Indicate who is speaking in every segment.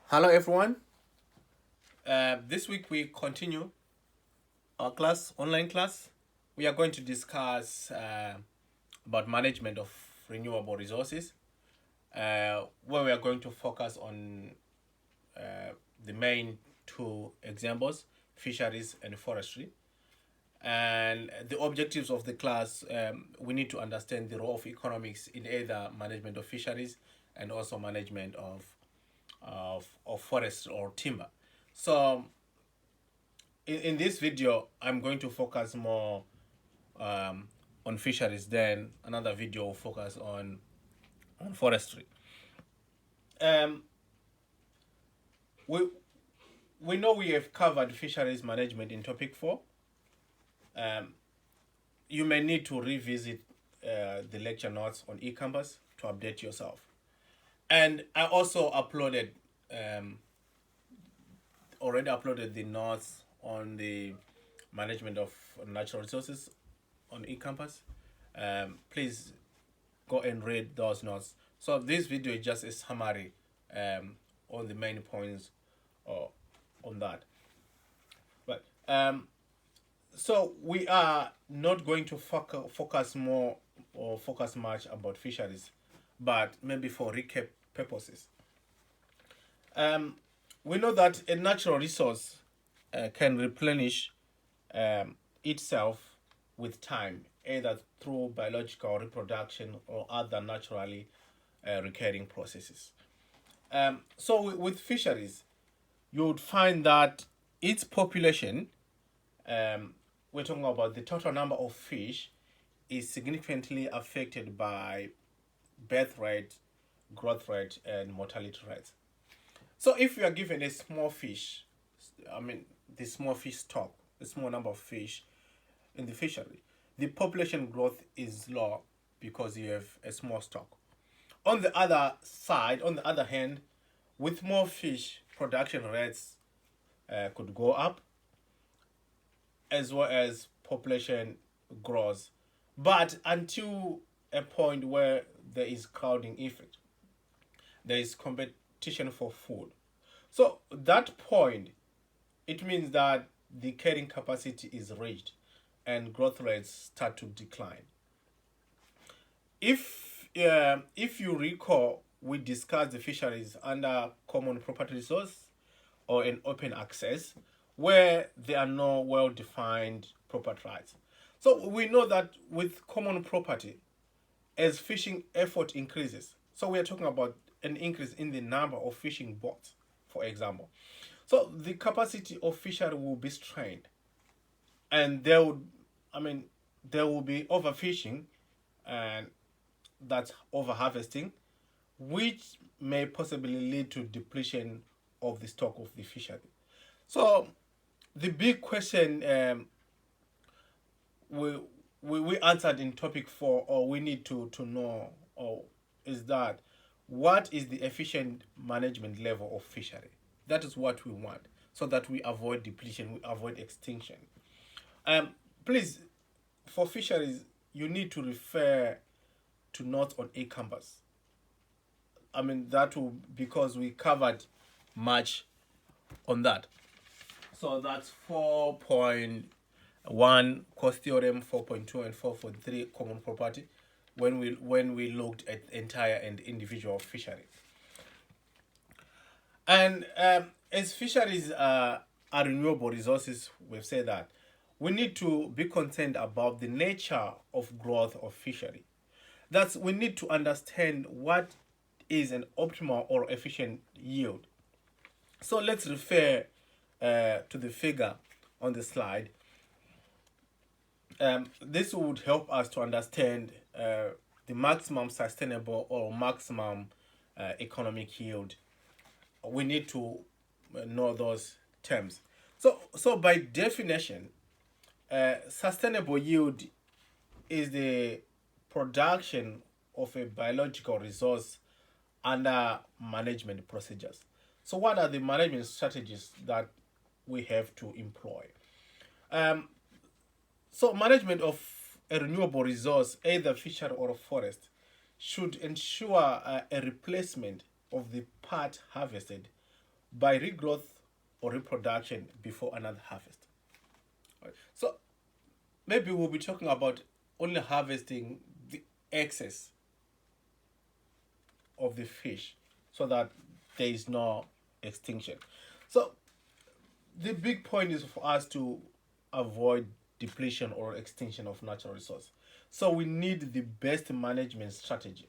Speaker 1: Hello everyone. This week we continue our online class. We are going to discuss about management of renewable resources, where we are going to focus on the main two examples, fisheries and forestry. And the objectives of the class, we need to understand the role of economics in either management of fisheries and also management of forest or timber. So in this video, I'm going to focus more on fisheries. Then another video will focus on forestry. Um, we we know we have covered fisheries management in topic 4. Um, you may need to revisit the lecture notes on eCampus to update yourself. And I also um, already uploaded the notes on the management of natural resources on eCampus. Please go and read those notes. So this video is just a summary on the main points or on that. But so we are not going to focus more or focus much about fisheries, but maybe for recap purposes. Um, we know that a natural resource can replenish itself with time, either through biological reproduction or other naturally recurring processes. So with fisheries, you would find that its population, we're talking about the total number of fish, is significantly affected by birth rate, growth rate, and mortality rates. So if you are given a small fish, the small fish stock, a small number of fish in the fishery, the population growth is low because you have a small stock. On the other side, on the other hand, with more fish, production rates could go up as well as population grows. But until a point where there is crowding effect, there is competition for food. So that point, it means that the carrying capacity is reached and growth rates start to decline. If you recall, we discussed the fisheries under common property resource or an open access where there are no well-defined property rights. So we know that with common property, as fishing effort increases, so we are talking about an increase in the number of fishing boats, for example. So the capacity of fishery will be strained, and there will be overfishing, and that's over harvesting, which may possibly lead to depletion of the stock of the fishery. So the big question we answered in topic 4, or we need to know, or is that what is the efficient management level of fishery? That is what we want, so that we avoid depletion, we avoid extinction. Um, Please, for fisheries, you need to refer to notes on a campus. That will, because we covered much on that. So that's 4.1 cost theorem, 4.2 and 4.3 common property when we looked at entire and individual fisheries. And as fisheries are renewable resources, we've said that we need to be concerned about the nature of growth of fishery. That's, we need to understand what is an optimal or efficient yield. So let's refer to the figure on the slide. This would help us to understand the maximum sustainable or maximum economic yield. We need to know those terms. So by definition, sustainable yield is the production of a biological resource under management procedures. So what are the management strategies that we have to employ? So management of a renewable resource, either fishery or a forest, should ensure a replacement of the part harvested by regrowth or reproduction before another harvest. Right. So maybe we'll be talking about only harvesting the excess of the fish so that there is no extinction. So the big point is for us to avoid depletion or extinction of natural resource. So we need the best management strategy.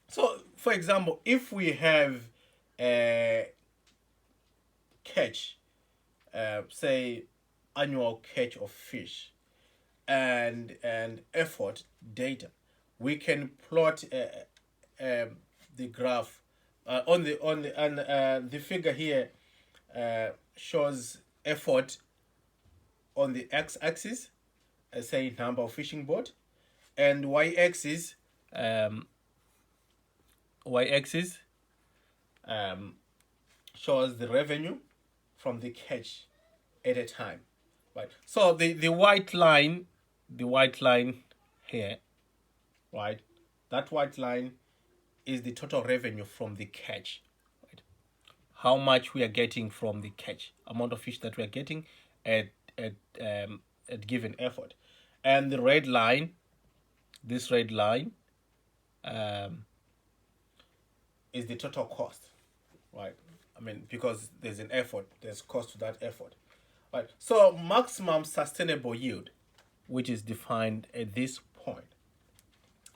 Speaker 1: So, for example, if we have a catch, say annual catch of fish, and effort data, we can plot the graph on the and the figure here shows effort on the x-axis, say number of fishing boat, and y-axis um, y-axis um, shows the revenue from the catch at a time, right? So the white line here, right? That white line is the total revenue from the catch, right? How much we are getting from the catch, amount of fish that we are getting at at at given effort, and the red line, this red line, um, is the total cost, right? I mean, because there's an effort, there's cost to that effort, right? So maximum sustainable yield, which is defined at this point,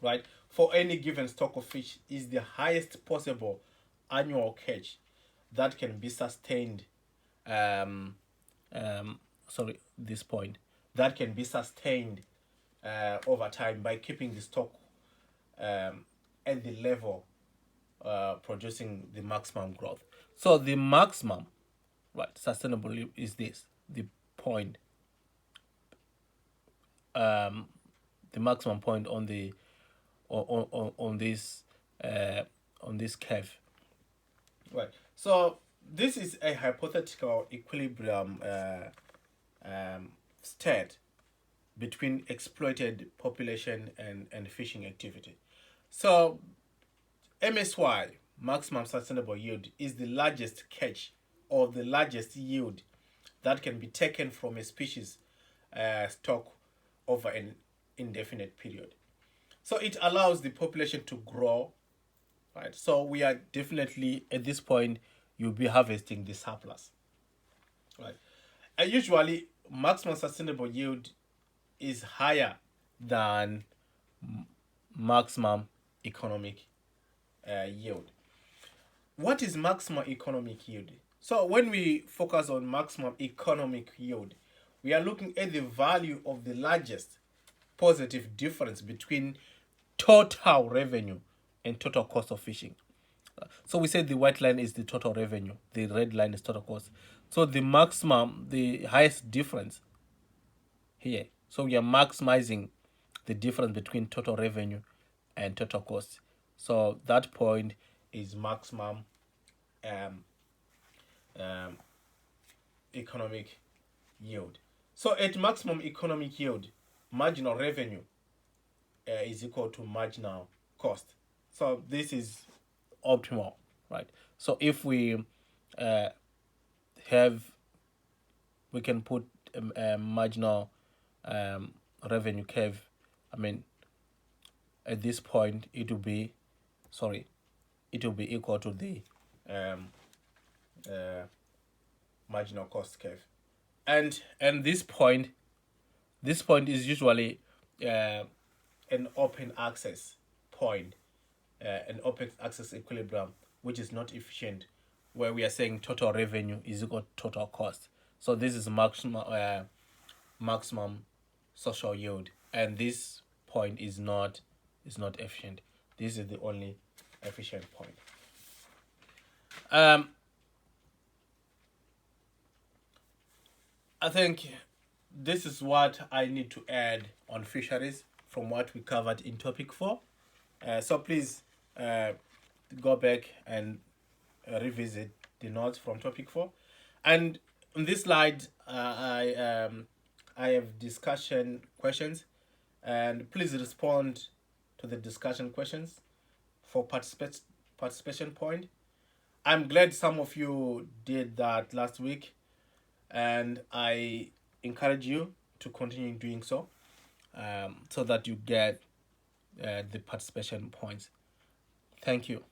Speaker 1: right, for any given stock of fish is the highest possible annual catch that can be sustained. Um, Sorry, this point that can be sustained over time by keeping the stock at the level producing the maximum growth. So the maximum, right, sustainable is this the point, um, the maximum point on the on this uh, on this curve, right? So this is a hypothetical equilibrium state between exploited population and fishing activity. So MSY, maximum sustainable yield, is the largest catch or the largest yield that can be taken from a species stock over an indefinite period. So it allows the population to grow, right? So we are definitely at this point you'll be harvesting the surplus, right? And usually maximum sustainable yield is higher than maximum economic yield. What is maximum economic yield? So when we focus on maximum economic yield, we are looking at the value of the largest positive difference between total revenue and total cost of fishing. So we said the white line is the total revenue, the red line is total cost. So the maximum, the highest difference here. So we are maximizing the difference between total revenue and total cost. So that point is maximum um, um, economic yield. So at maximum economic yield, marginal revenue is equal to marginal cost. So this is optimal, right? So if we uh, have, we can put a marginal um, revenue curve. I mean, at this point, it will be, sorry, it will be equal to the um, uh, marginal cost curve, and this point is usually uh, an open access point, an open access equilibrium, which is not efficient, where we are saying total revenue is equal to total cost. So this is maximum social yield, and this point is not efficient. This is the only efficient point. Um, I think this is what I need to add on fisheries from what we covered in topic 4. So please uh, go back and revisit the notes from topic 4. And on this slide, I have discussion questions, and please respond to the discussion questions for participation point. I'm glad some of you did that last week, and I encourage you to continue doing so, so that you get the participation points. Thank you.